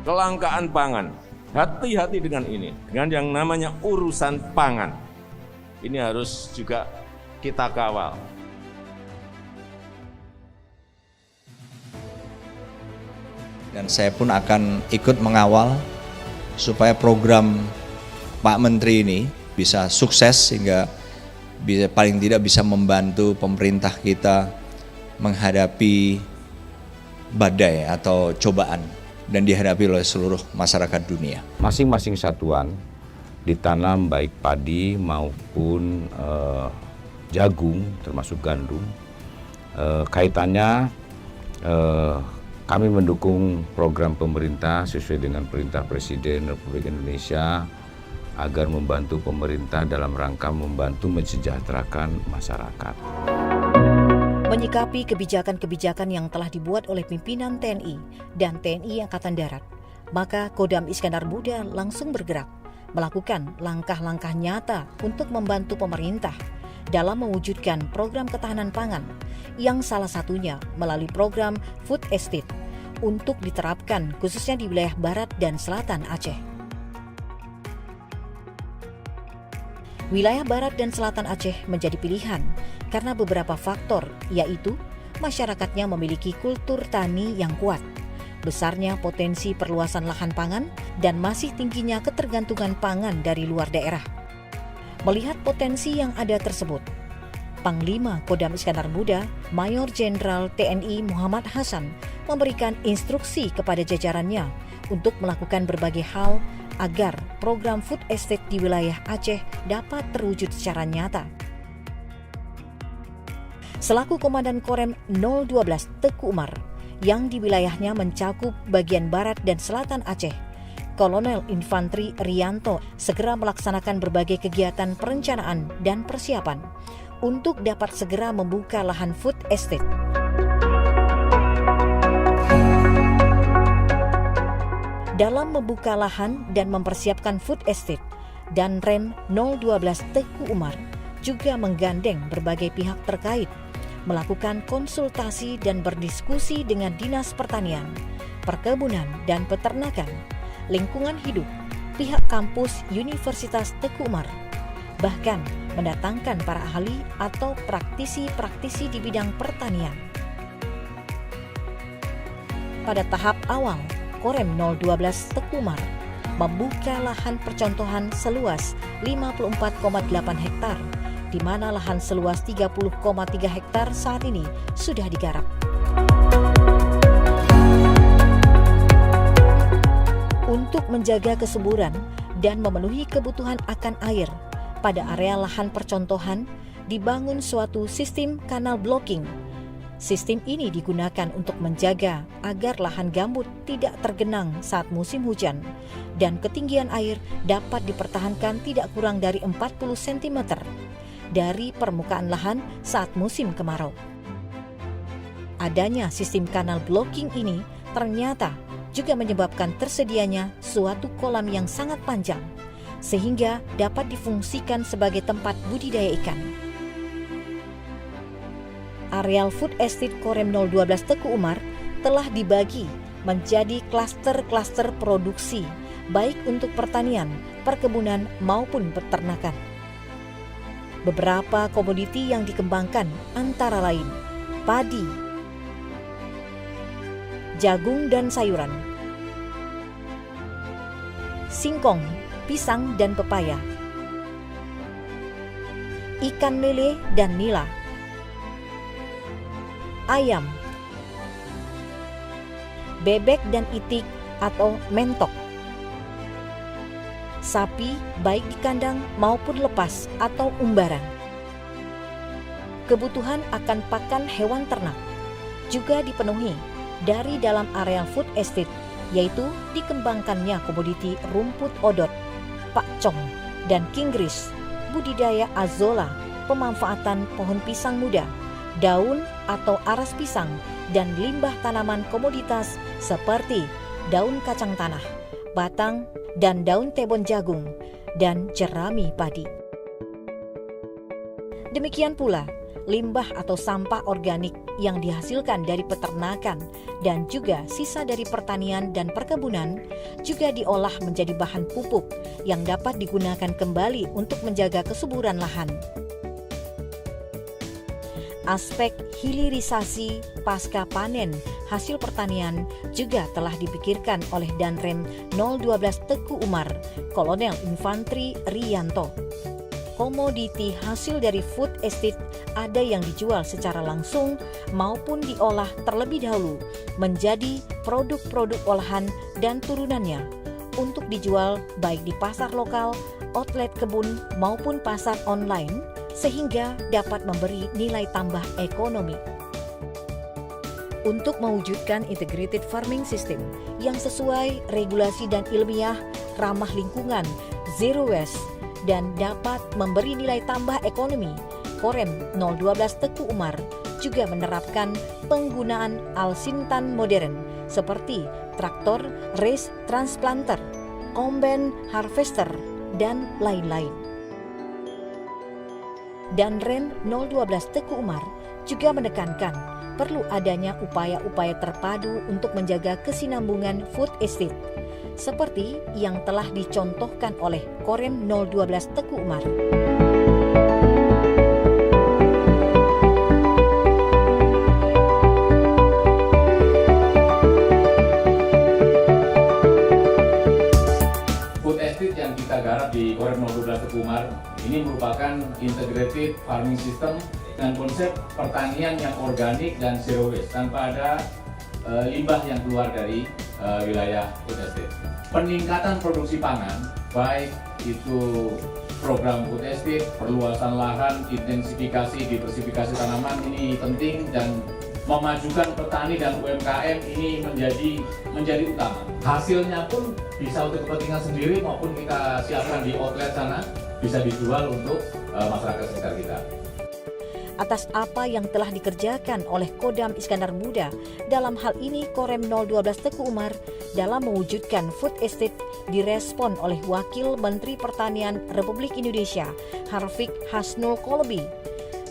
kelangkaan pangan. Hati-hati dengan ini, dengan yang namanya urusan pangan. Ini harus juga kita kawal. Dan saya pun akan ikut mengawal supaya program Pak Menteri ini bisa sukses sehingga paling tidak bisa membantu pemerintah kita menghadapi badai atau cobaan dan dihadapi oleh seluruh masyarakat dunia. Masing-masing satuan ditanam baik padi maupun jagung termasuk gandum. Kaitannya kami mendukung program pemerintah sesuai dengan perintah Presiden Republik Indonesia agar membantu pemerintah dalam rangka membantu mensejahterakan masyarakat. Menyikapi kebijakan-kebijakan yang telah dibuat oleh pimpinan TNI dan TNI Angkatan Darat, maka Kodam Iskandar Muda langsung bergerak, melakukan langkah-langkah nyata untuk membantu pemerintah dalam mewujudkan program ketahanan pangan, yang salah satunya melalui program Food Estate untuk diterapkan khususnya di wilayah barat dan selatan Aceh. Wilayah barat dan selatan Aceh menjadi pilihan karena beberapa faktor, yaitu masyarakatnya memiliki kultur tani yang kuat, besarnya potensi perluasan lahan pangan, dan masih tingginya ketergantungan pangan dari luar daerah. Melihat potensi yang ada tersebut, Panglima Kodam Iskandar Muda, Mayor Jenderal TNI Muhammad Hasan, memberikan instruksi kepada jajarannya untuk melakukan berbagai hal agar program Food Estate di wilayah Aceh dapat terwujud secara nyata. Selaku Komandan Korem 012 Teku Umar, yang di wilayahnya mencakup bagian barat dan selatan Aceh, Kolonel Infantri Rianto segera melaksanakan berbagai kegiatan perencanaan dan persiapan untuk dapat segera membuka lahan Food Estate. Dalam membuka lahan dan mempersiapkan Food Estate, dan Rem 012 Teku Umar juga menggandeng berbagai pihak terkait, melakukan konsultasi dan berdiskusi dengan Dinas Pertanian, Perkebunan dan Peternakan, Lingkungan Hidup, pihak kampus Universitas Teku Umar, bahkan mendatangkan para ahli atau praktisi-praktisi di bidang pertanian. Pada tahap awal, Korem 012 Teku Umar membuka lahan percontohan seluas 54,8 hektar, di mana lahan seluas 30,3 hektar saat ini sudah digarap. Untuk menjaga kesuburan dan memenuhi kebutuhan akan air, pada area lahan percontohan dibangun suatu sistem kanal blocking. Sistem ini digunakan untuk menjaga agar lahan gambut tidak tergenang saat musim hujan dan ketinggian air dapat dipertahankan tidak kurang dari 40 cm dari permukaan lahan saat musim kemarau. Adanya sistem kanal blocking ini ternyata juga menyebabkan tersedianya suatu kolam yang sangat panjang sehingga dapat difungsikan sebagai tempat budidaya ikan. Areal Food Estate Korem 012 Teku Umar telah dibagi menjadi klaster-klaster produksi, baik untuk pertanian, perkebunan maupun peternakan. Beberapa komoditi yang dikembangkan antara lain padi, jagung dan sayuran, singkong, pisang dan pepaya, ikan lele dan nila, ayam, bebek dan itik atau mentok, sapi baik di kandang maupun lepas atau umbaran. Kebutuhan akan pakan hewan ternak juga dipenuhi dari dalam areal Food Estate, yaitu dikembangkannya komoditi rumput odot, pakcong, dan kinggris, budidaya azolla, pemanfaatan pohon pisang muda, daun atau aras pisang, dan limbah tanaman komoditas seperti daun kacang tanah, batang, dan daun tebon jagung, dan jerami padi. Demikian pula limbah atau sampah organik yang dihasilkan dari peternakan dan juga sisa dari pertanian dan perkebunan juga diolah menjadi bahan pupuk yang dapat digunakan kembali untuk menjaga kesuburan lahan. Aspek hilirisasi pasca panen hasil pertanian juga telah dipikirkan oleh Danrem 012 Teku Umar, Kolonel Infantri Rianto. Komoditi hasil dari food estate ada yang dijual secara langsung maupun diolah terlebih dahulu menjadi produk-produk olahan dan turunannya untuk dijual baik di pasar lokal, outlet kebun maupun pasar online sehingga dapat memberi nilai tambah ekonomi. Untuk mewujudkan integrated farming system yang sesuai regulasi dan ilmiah, ramah lingkungan, zero waste, dan dapat memberi nilai tambah ekonomi, Korem 012 Teku Umar juga menerapkan penggunaan alsintan modern seperti traktor, race transplanter, combine harvester, dan lain-lain. Danrem 012 Teku Umar juga menekankan perlu adanya upaya-upaya terpadu untuk menjaga kesinambungan food estate, seperti yang telah dicontohkan oleh Korem 012 Teku Umar. Food estate yang kita garap di Korem 012 Teku Umar ini merupakan integrated farming system dengan konsep pertanian yang organik dan zero waste tanpa ada limbah yang keluar dari wilayah food estate. Peningkatan produksi pangan, baik itu program food estate, perluasan lahan, intensifikasi, diversifikasi tanaman ini penting dan memajukan petani dan UMKM ini menjadi utama. Hasilnya pun bisa untuk kepentingan sendiri maupun kita siapkan di outlet sana, bisa dijual untuk masyarakat sekitar kita. Atas apa yang telah dikerjakan oleh Kodam Iskandar Muda, dalam hal ini Korem 012 Teku Umar dalam mewujudkan food estate direspon oleh Wakil Menteri Pertanian Republik Indonesia Harfiq Hasnul Kolbi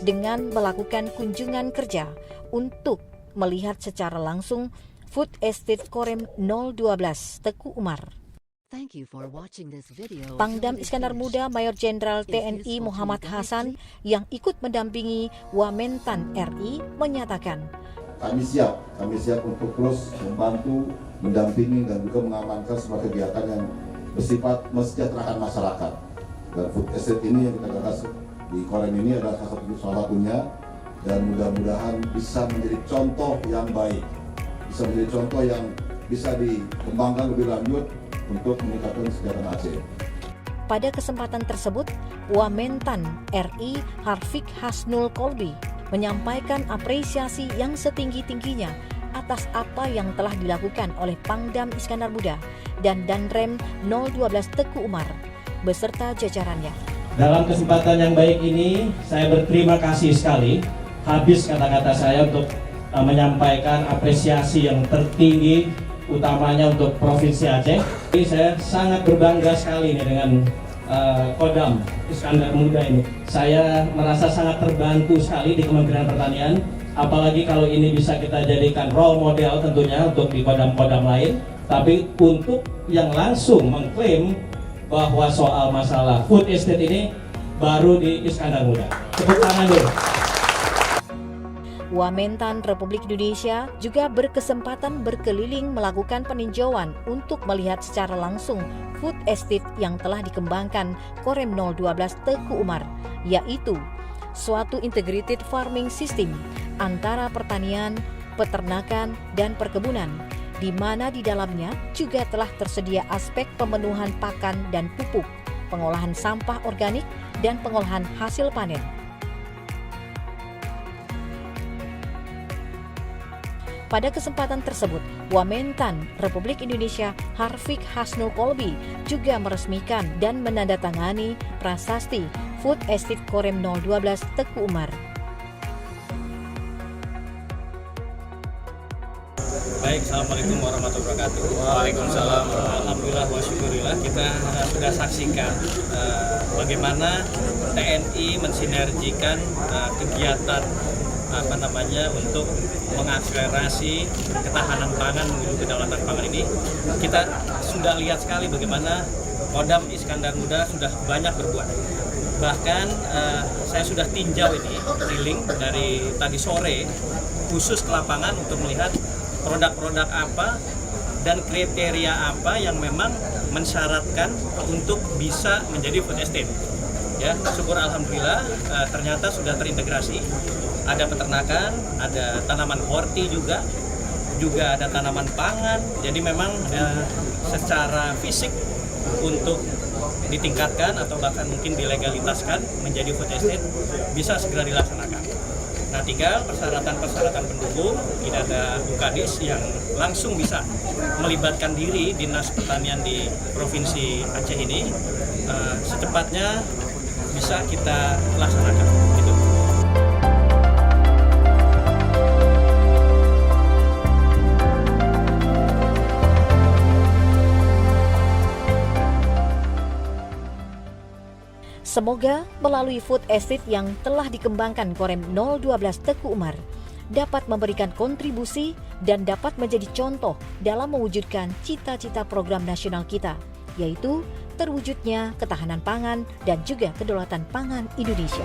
dengan melakukan kunjungan kerja untuk melihat secara langsung food estate Korem 012 Teku Umar. Pangdam Iskandar Muda Mayor Jenderal TNI Muhammad Hasan yang ikut mendampingi Wamentan RI menyatakan, kami siap untuk terus membantu, mendampingi dan juga mengamankan semua kegiatan yang bersifat mesejahterakan masyarakat. Dan food estate ini yang kita gagas di Korem ini adalah salah satunya, dan mudah-mudahan bisa menjadi contoh yang baik, bisa menjadi contoh yang bisa dikembangkan lebih lanjut untuk meningkatkan kesejahteraan Aceh. Pada kesempatan tersebut, Wamentan RI Harfiq Hasnul Kolbi menyampaikan apresiasi yang setinggi-tingginya atas apa yang telah dilakukan oleh Pangdam Iskandar Muda dan Danrem 012 Teku Umar beserta jajarannya. Dalam kesempatan yang baik ini, saya berterima kasih sekali. Habis kata-kata saya untuk menyampaikan apresiasi yang tertinggi, utamanya untuk Provinsi Aceh. Jadi saya sangat berbangga sekali nih dengan Kodam Iskandar Muda ini. Saya merasa sangat terbantu sekali di Kementerian Pertanian, apalagi kalau ini bisa kita jadikan role model tentunya untuk di kodam-kodam lain. Tapi untuk yang langsung mengklaim bahwa soal masalah food estate ini baru di Iskandar Muda. Tepuk tangan dulu. Wamentan Republik Indonesia juga berkesempatan berkeliling melakukan peninjauan untuk melihat secara langsung food estate yang telah dikembangkan Korem 012 Teku Umar, yaitu suatu integrated farming system antara pertanian, peternakan, dan perkebunan, di mana di dalamnya juga telah tersedia aspek pemenuhan pakan dan pupuk, pengolahan sampah organik, dan pengolahan hasil panen. Pada kesempatan tersebut, Wamentan Republik Indonesia Harfiq Hasnul Kolbi juga meresmikan dan menandatangani prasasti Food Estate Korem 012 Teku Umar. Baik, Assalamualaikum warahmatullahi wabarakatuh. Waalaikumsalam. Alhamdulillah wa syukurillah kita sudah saksikan bagaimana TNI mensinergikan kegiatan untuk mengakselerasi ketahanan pangan menuju kedaulatan pangan ini. Kita sudah lihat sekali bagaimana Kodam Iskandar Muda sudah banyak berbuat. Bahkan saya sudah tinjau ini keliling dari tadi sore khusus ke lapangan untuk melihat produk-produk apa dan kriteria apa yang memang mensyaratkan untuk bisa menjadi food estate. Ya, syukur alhamdulillah ternyata sudah terintegrasi. Ada peternakan, ada tanaman horti juga ada tanaman pangan. Jadi memang secara fisik untuk ditingkatkan atau bahkan mungkin dilegalitaskan menjadi food estate bisa segera dilaksanakan. Nah, tinggal persyaratan-persyaratan pendukung, tidak ada UKADIS yang langsung bisa melibatkan diri Dinas Pertanian di Provinsi Aceh ini secepatnya bisa kita laksanakan. Gitu. Semoga melalui food estate yang telah dikembangkan Korem 012 Teku Umar dapat memberikan kontribusi dan dapat menjadi contoh dalam mewujudkan cita-cita program nasional kita, yaitu terwujudnya ketahanan pangan dan juga kedaulatan pangan Indonesia.